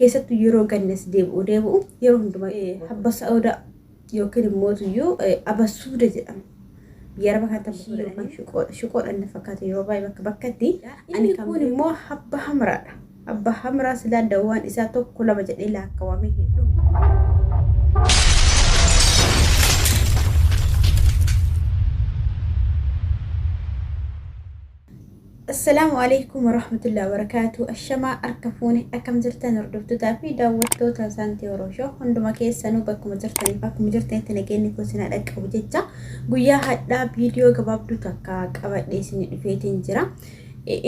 keessattuu yeroo gannas deebi'u yeroo hundumaa habba sa'ooda yookiin immoo tuyyuu abasuuda jedhama. Yeroo bakka tabbasuudha shuqoodhaan fakkaatu yeroo baay'ee bakka bakkatti ani kun immoo habba hamraadha. Habba hamraa silaa dawaan isaa tokko lama jedhee laakkaawamee hedduu. السلام عليكم ورحمة الله وبركاته. الشماء أركفوني أكم زرتن ردفتو تافي داوتو تاسانتي وروشو عندما كيس سنو بكم زرتني باكم زرتني تنجيني كوسنا لك أو جتا قويا هدا فيديو قبابدو تكاك أبد ليسني فيتين جرا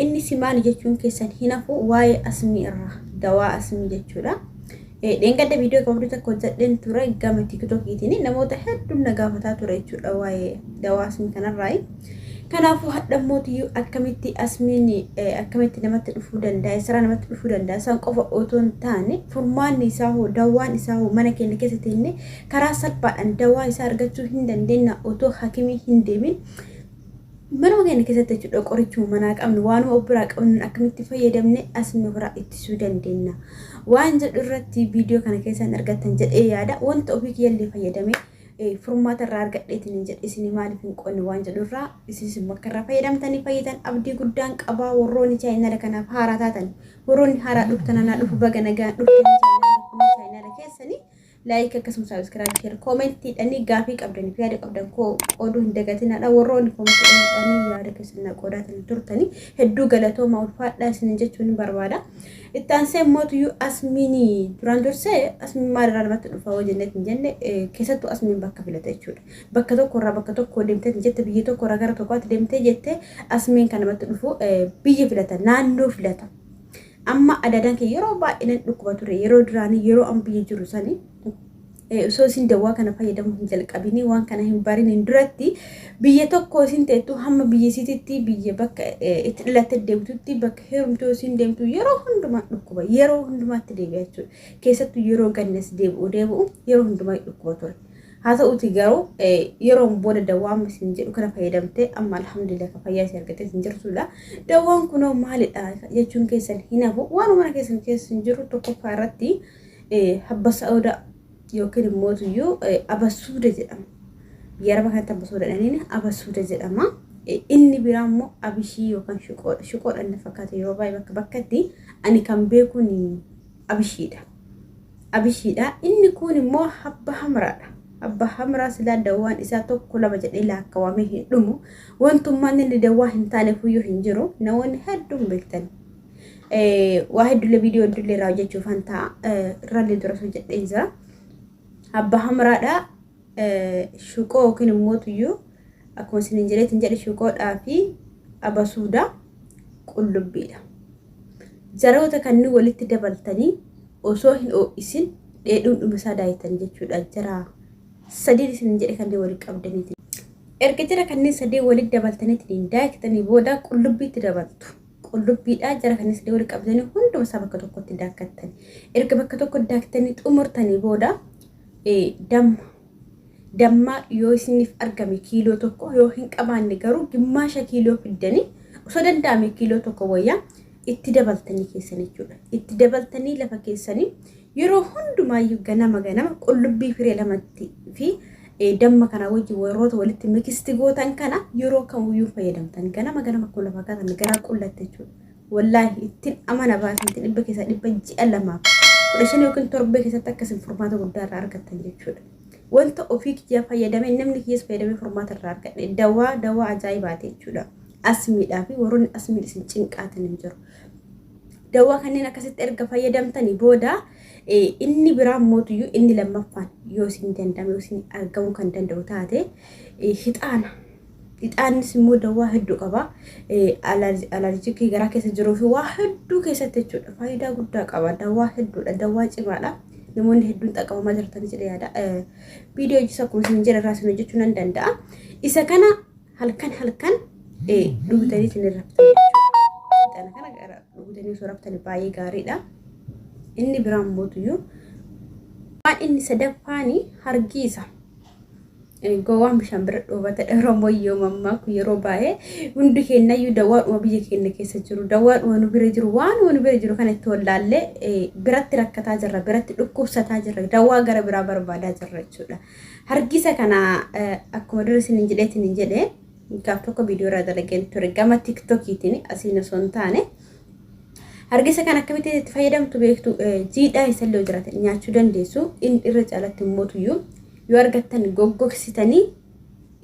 إني سيمان جتون كيسن هنا فو واي أسمي الرا دواء أسمي جتورا دينغا دا فيديو قبابدو تكوزت دين تورا إقامة تيك توك إتني نمو تحدو نقافتا تورا يتشورا واي دواء أسمي كان الرأي kanaafuu hadhammooti akkamitti asmiin akkamitti namatti dhufuu danda'a sira namatti dhufuu danda'a san qofa otoo hin taane furmaanni isaa hoo dawaan isaa hoo mana keenya keessatti inni karaa salphaadhaan dawaa isaa argachuu hin dandeenya otoo hakimii hin deemin mana keenya keessatti jechuudha qorichuu manaa qabnu waanuma obiraa qabnu akkamitti fayyadamne asmi biraa ittisuu dandeenya waan jedhu irratti viidiyoo kana keessan argattan jedhee yaada wanta ofii kiyyallee fayyadamee formaata irraa argadheetiin jedhe isin maaliif hin qonni waan jedhurraa isin bakka irraa fayyadamtanii fayyidan abdii guddaan qabaa warroonni chaayinaala kanaaf haaraa taatan warroonni haaraa dhuftan anaa dhufu baga nagaan dhuftanii chaayinaala keessanii laayik akkasuma saabskiraayib sheer koomentii dhanii gaafii qabdanii fi yaada qabdan qooduu hin dagatinaadha warroonni koomentii dhanii yaada keessan qoodaatanii turtanii hedduu galatooma ulfaadhaa isin jechuun barbaada. Ittaansee mootuyyuu asmiini duraan dursee asmiin maalirraa namatti dhufa wajjinnet hin jenne keessattuu asmiin bakka filata jechuudha. Bakka tokkorraa bakka tokko deemtee jette biyya tokkorraa gara tokkotti deemtee jette asmiin kan namatti dhufu biyya filata naannoo filata. Amma adadaan kee yeroo baay'inaan dhukkuba ture yeroo duraanii yeroo an biyya jiru sanii osoo isin dawaa kana fayyadamuu hin jalqabini waan kana hin barinin duratti biyya tokko isin teettu hamma biyya isiititti biyya bakka itti dhalattee deemtutti bakka heerumtoo isin deemtu yeroo hundumaa dhukkuba yeroo hundumaatti deebi'a jechuudha. Keessattuu yeroo gannas deebi'u yeroo hundumaa dhukkuba ture. Haa ta'uuti garuu yeroon booda dawaan isin jedhu kana fayyadamtee amma alhamdulillah ka fayyaa isin argattee isin jirtudha. Dawaan kunoo maalidha jechuun keessan hin hafu waan mana keessan keessa jiru tokkoffaa irratti habba sa'ooda yookiin immoo tuyyuu abasuuda jedhama. Yeroo bakka abasuuda dhaniin abasuuda jedhama. Inni biraa immoo abishii yookaan shuqoodhaan fakkaatu yeroo baay'ee bakka bakkatti ani kan beekuun abishiidha. Abishiidha inni kun immoo habba hamraadha. Habba hamraa silaa dawaan isaa tokko lama jedhee laakkaawamee hin dhumu wantummaan inni dawaa hin taane fuyyuu hin jiru namoonni hedduun beektan. Waa hedduulee viidiyoo hedduulee irraa hojjechuuf han ta'a irraallee dura soo jedhee jira. Habba hamraadha shuqoo yookiin immoo tuyyuu akkuma isin jedheetiin jedhe shuqoodhaa fi abasuuda qullubbiidha. Jaroota kanneen walitti dabaltanii osoo hin oo'isin dheedhuun dhumisaa daayitanii jechuudha. Jara sadii isin jedhe kanneen walitti qabdaniiti. Erga jara kanneen sadii walitti dabaltaniitiin daayitanii booda qullubbiitti dabaltu. Qullubbiidha jara kanneen sadii walitti qabdanii hunduma isaa bakka tokkotti daakkattanii. Erga bakka tokkotti daakkatanii xumurtanii booda damma yoo isiniif argame kiiloo tokko yoo hin qabaanne garuu gimmaasha kiiloo fiddanii osoo danda'ame kiiloo tokko wayyaa itti dabaltanii keessan jechuudha. Itti dabaltanii lafa keessanii yeroo hundumaayyuu ganama qullubbii firee lamatti fi damma kana wajjin warroota walitti mikisti gootan kana yeroo kamiyyuu fayyadamtan ganama kun lafa kaatan garaa qullatte jechuudha. Wallaahi ittiin amana baasan dhibba keessa dhibba ji'a lamaaf 15 yookiin torbee keessatti akkasiin furmaata guddaa irraa argattan jechuudha. Wanta ofii kiyyaa fayyadamee namni kiyyaas fayyadamee furmaata irraa argadhe dawaa ajaa'ibaati jechuudha. Asmiidhaa fi warroonni asmiin isin cinqaatan hin jiru. Dawaa kanneen akkasitti erga fayyadamtanii booda inni biraan mootuyyuu inni lammaffaan yoo isin danda'ame yoo isin argamuu kan danda'u taate hixaana. Hixaannis immoo dawaa hedduu qaba. Alarjikii garaa keessa jiruu fi waa hedduu keessatti jechuudha. Faayidaa guddaa qaba. Dawaa hedduudha. Dawaa cimaadha. Namoonni hedduun xaqabamaa jirtan jedhee yaada. Viidiyoo hojii akkuma isin jedhe irraa isin hojjechuu nan danda'a. Isa kana halkan dhugutanii isin raftanii jechuudha. Kana dhugutanii osoo raftanii baay'ee gaariidha. Inni biraan mootuyyuu waan inni sadaffaanii hargiisa. gowaan bishaan bira dhoobata Oromoo mammaa ku yeroo baay'ee hundi keenya iyyuu dawwaadhuma biyya keenya keessa jiru dawwaadhuma nu bira jiru waan nu bira jiru kan itti wallaallee biratti rakkataa jirra biratti dhukkubsataa jirra dawwaa gara biraa barbaadaa jirra jechuudha. Hargisa kana akkuma dura isin jedhee gaaf tokko viidiyoo irraa dalageen ture gama TikTokiitiin asiin osoo hin taane hargisa kan akkamitti itti fayyadamtu beektu jiidhaa isallee jiraate nyaachuu dandeessu inni irra caalatti mootuyyuu yoo argattan goggogsitanii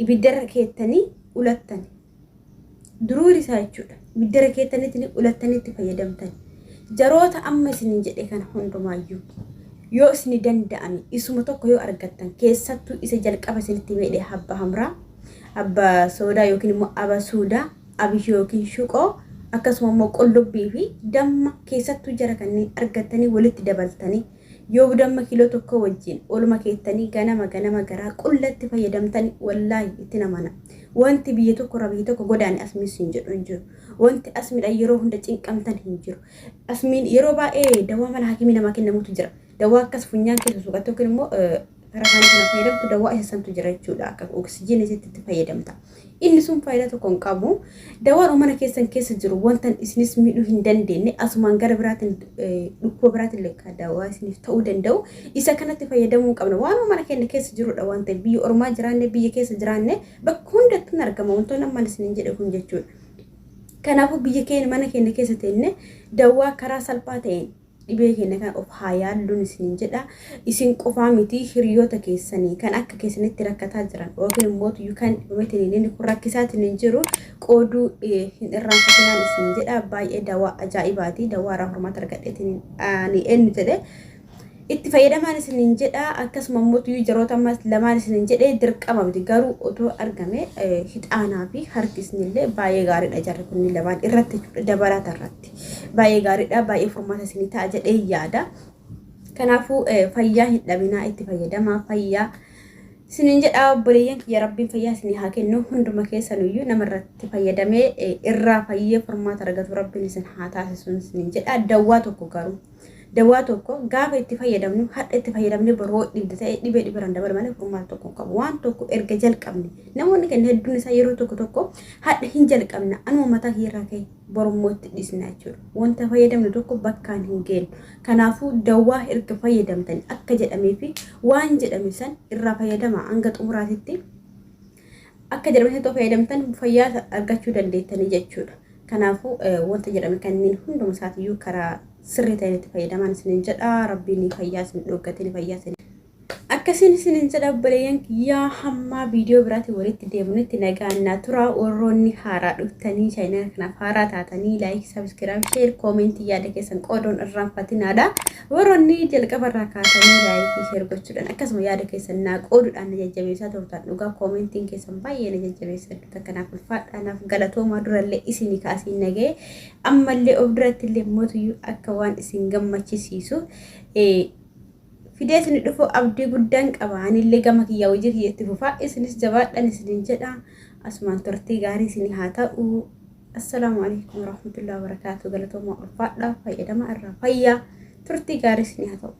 ibiddara keettanii ulattani duruu isaa jechuudha ibiddara keettaniitiin ulattanii itti fayyadamtan jaroota amma isin jedhe kana hundumaayyuu yoo isin danda'ani isuma tokko yoo argattan keessattuu isa jalqaba isinitti meedhe habba hamraa abba soodaa yookiin immoo aba suudaa abishii yookiin shuqoo akkasuma immoo qullubbii fi damma keessattuu jara kanneen argattanii walitti dabaltanii yoo damma kiiloo tokko wajjin olma keettanii ganama garaa qullatti fayyadamtanii wallaahi itti namana wanti biyya tokko rabii tokko godaani asmiis hin jedhu hin jiru wanti asmiidha yeroo hunda cinqamtan hin jiru asmiin yeroo baay'ee dawaa mala hakimii namaa kennamutu jira dawaa akkas funyaan keessa suuqatte yookiin immoo Karafaan kana fayyadamtu dawaa isaantu jira jechuudha akka oksijiinii itti fayyadamta. Inni sun faayidaa tokko hin qabu. Dawaan mana keessan keessa jiru wanta isinis miidhuu hin dandeenye asumaan gara biraatiin dhukkoo biraatiin lekka dawaa isiniif ta'uu danda'u. Isa kanatti fayyadamuu qabna. Waan mana keenya keessa jirudha waan ta'eef biyya ormaa jiraanne biyya keessa jiraanne bakka hundatti hin argama wantoonni amma isin jedhe kun jechuudha. Kanaafuu biyya keenya mana keenya keessa teenne dawaa karaa salphaa ta'een dhibee keenya kan of haayaalluun isin jedha isin qofaa miti hiriyoota keessanii kan akka keessanitti rakkataa jiran yookiin immoo kan dhumetiniin kun rakkisaatiin hin jiru qooduu hin irraanfatinaan isin jedha baay'ee dawaa ajaa'ibaati dawaa irraa hormaata argadheetiin ani eenyu jedhe itti fayyadamaan isin jedha akkasuma immoo jaroota ammas lamaan isin jedhe dirqama miti garuu otoo argame hixaanaa fi harkisnillee baay'ee gaariidha jarri kunni lamaan irratti dabalata irratti baay'ee gaariidha baay'ee furmaata isin ta'a jedhee yaada kanaafuu fayyaa hin dhabinaa itti fayyadamaa fayyaa isin jedha obboleeyyan kiyya rabbiin fayyaa isin haa kennu hunduma keessanuyyuu namarratti fayyadamee irraa fayyee furmaata argatu rabbiin isin haa taasisu isin jedha dawaa tokko garuu dawaa tokko gaafa itti fayyadamnu hadda itti fayyadamne boroo dhibda ta'e dhibee dhibaran dabal malee furmaata tokko qabu waan tokko erga jalqabne namoonni kenna hedduun isaa yeroo tokko hadda hin jalqabna anuma mataa hirraa ka'e borumootti dhisna jechuudha wanta fayyadamne tokko bakkaan hin geenyu kanaafuu dawaa erga fayyadamtan akka jedhamee fi waan jedhame san irraa fayyadama hanga xumuraatitti akka jedhame tokko fayyadamtan fayyaa argachuu dandeettanii jechuudha kanaafuu wanta jedhame kanneen hunduma isaatiyyuu karaa sirrii ta'een itti fayyadamaan isin jedha rabbiin fayyaa isin dhoogatanii fayyaa isin akkasiin isin jedha obboleeyyan yaa hamma viidiyoo biraatti walitti deemnutti nagaannaa tura warroonni haaraa dhuftanii chaayinaa kanaaf haaraa taatanii laayik sabskiraayib sheer koomentii yaada keessan qoodoon irraanfatinaadha warroonni jalqaba irraa kaatanii laayikii sheer gochuudhaan akkasuma yaada keessan naa qooduudhaan na jajjabeessaa turtan dhugaa koomentiin keessan baay'ee na jajjabeessaa kanaaf ulfaadhaanaaf galatoomaa durallee isinii kaasiin nagee ammallee of duratti illee mootuyyuu akka waan isin gammachisiisu Fideesni dhufu abdii guddaan qaba anillee gama kiyyaa hojii kiyyatti fufaa isinis jabaadhaan isin jedha asumaan turtii gaarii isin haa ta'u assalaamu alaykum warahmatullahi wabarakaatuh galatoomaa ulfaadhaa fayyadama irraa fayyaa turtii gaarii isin haa ta'u